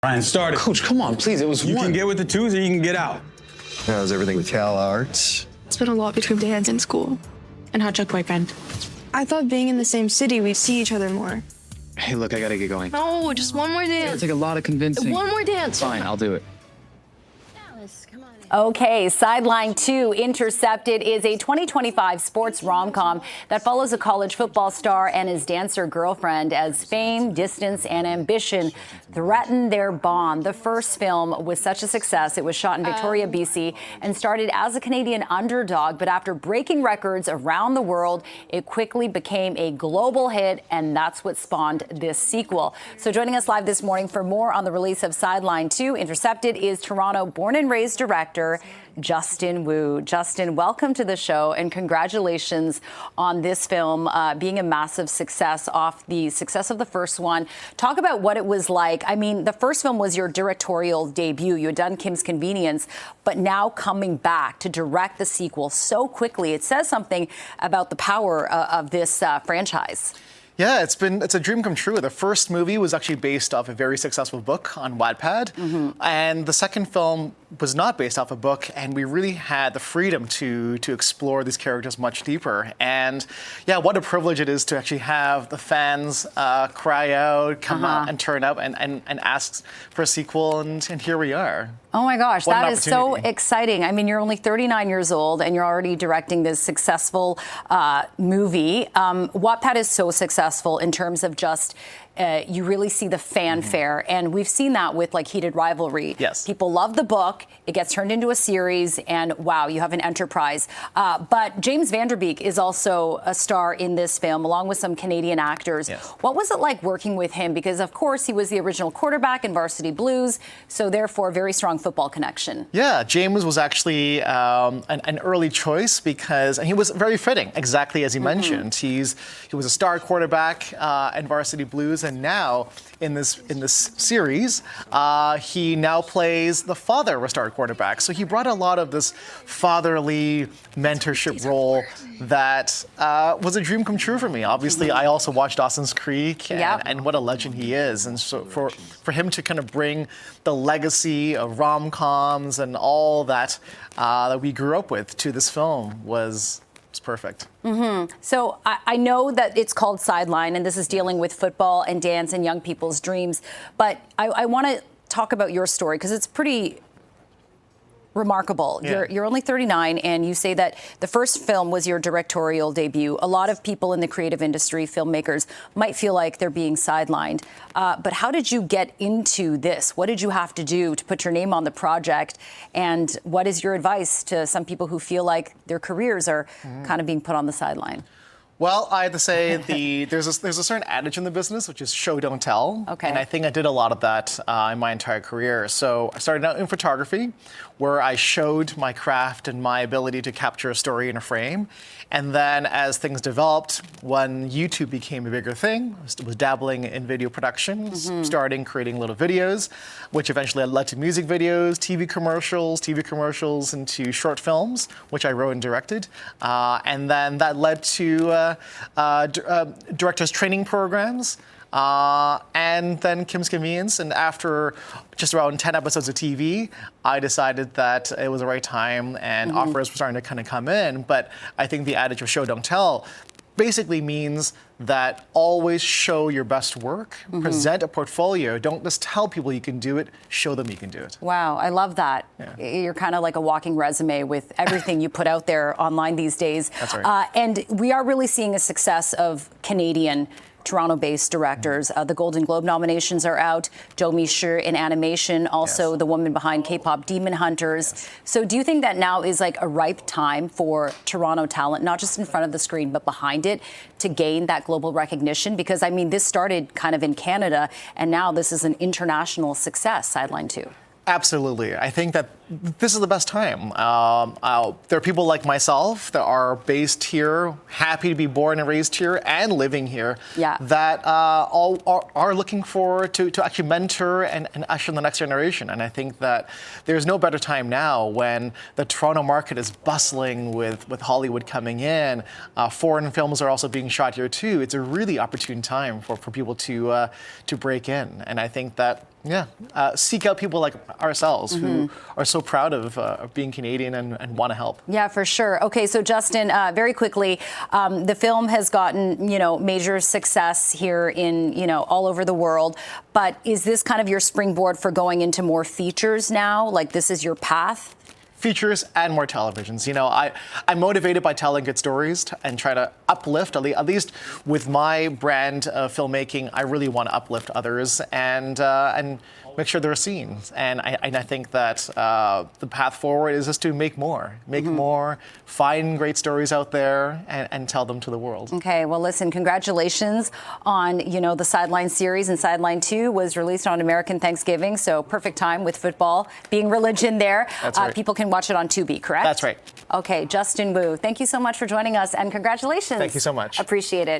Ryan, start it. Coach, come on, please. It was You one. can get with the twos or you can get out. How's everything with Cal Arts? It's been a lot between dance and school. And hot chocolate boyfriend. I thought being in the same city, we'd see each other more. Hey, look, I gotta get going. No, just one more It'll dance. take a lot of convincing. One more dance. Fine, I'll do it. Okay, Sideline 2, Intercepted, is a 2025 sports rom-com that follows a college football star and his dancer girlfriend as fame, distance, and ambition threaten their bond. The first film was such a success. It was shot in Victoria, BC, and started as a Canadian underdog. But after breaking records around the world, it quickly became a global hit, and that's what spawned this sequel. So joining us live this morning for more on the release of Sideline 2, Intercepted, is Toronto born and raised director Justin Wu. Justin, welcome to the show and congratulations on this film being a massive success off the success of the first one. Talk about what it was like. I mean, the first film was your directorial debut. You had done Kim's Convenience, but now coming back to direct the sequel so quickly, it says something about the power of this franchise. Yeah, it's a dream come true. The first movie was actually based off a very successful book on Wattpad, and the second film was not based off a book, and we really had the freedom to explore these characters much deeper. And yeah, what a privilege it is to actually have the fans cry out, come out and turn up and ask for a sequel, and here we are. Oh my gosh, What an that is so opportunity. exciting. I mean, you're only 39 years old and you're already directing this successful movie. Wattpad is so successful in terms of just you really see the fanfare, and we've seen that with like Heated Rivalry. Yes. People love the book, it gets turned into a series, and wow, you have an enterprise. But James Van Der Beek is also a star in this film, along with some Canadian actors. Yes. What was it like working with him? Because of course he was the original quarterback in Varsity Blues, so therefore very strong football connection. Yeah, James was actually an early choice because and he was very fitting, exactly as he mentioned. He was a star quarterback in Varsity Blues, and now in this series, he now plays the father of a star quarterback. So he brought a lot of this fatherly mentorship role that was a dream come true for me. Obviously, I also watched Dawson's Creek, and what a legend he is. And so for him to kind of bring the legacy of rom-coms and all that that we grew up with to this film was perfect. So I know that it's called Sideline, and this is dealing with football and dance and young people's dreams. But I want to talk about your story because it's pretty remarkable. Yeah. You're only 39, and you say that the first film was your directorial debut. A lot of people in the creative industry, filmmakers, might feel like they're being sidelined. But how did you get into this? What did you have to do to put your name on the project? And what is your advice to some people who feel like their careers are kind of being put on the sideline? Well, I have to say there's a certain adage in the business, which is show, don't tell. Okay. And I think I did a lot of that in my entire career. So I started out in photography, where I showed my craft and my ability to capture a story in a frame. And then as things developed, when YouTube became a bigger thing, I was dabbling in video production, starting creating little videos, which eventually led to music videos, TV commercials into short films, which I wrote and directed. And then that led to directors training programs, and then Kim's Convenience. And after just around 10 episodes of TV, I decided that it was the right time, and offers were starting to kind of come in. But I think the adage of show, don't tell basically means that always show your best work, present a portfolio. Don't just tell people you can do it, show them you can do it. Wow, I love that. Yeah. You're kind of like a walking resume with everything you put out there online these days. That's right. And we are really seeing a success of Canadian Toronto-based directors. The Golden Globe nominations are out. Domi Shi in animation, also the woman behind K-pop Demon Hunters. So do you think that now is like a ripe time for Toronto talent, not just in front of the screen, but behind it, to gain that global recognition? Because, I mean, this started kind of in Canada, and now this is an international success, Sideline 2. Absolutely. I think that this is the best time. There are people like myself that are based here, happy to be born and raised here and living here, that all are looking forward to actually mentor and usher in the next generation. And I think that there's no better time now when the Toronto market is bustling with Hollywood coming in. Foreign films are also being shot here too. It's a really opportune time for people to break in. And I think that seek out people like ourselves who are so proud of being Canadian and want to help. Yeah, for sure. Okay, so Justin, very quickly, the film has gotten, major success here in, all over the world. But is this kind of your springboard for going into more features now? Like this is your path? Features and more televisions. I'm motivated by telling good stories and try to uplift, at least with my brand of filmmaking, I really want to uplift others and make sure they're seen. And I think that the path forward is just to make more, find great stories out there and tell them to the world. Okay, well, listen, congratulations on, the Sideline series, and Sideline 2 was released on American Thanksgiving, so perfect time with football being religion there. That's right. People can watch it on Tubi, correct? That's right. Okay, Justin Wu, thank you so much for joining us, and congratulations. Thank you so much. Appreciate it.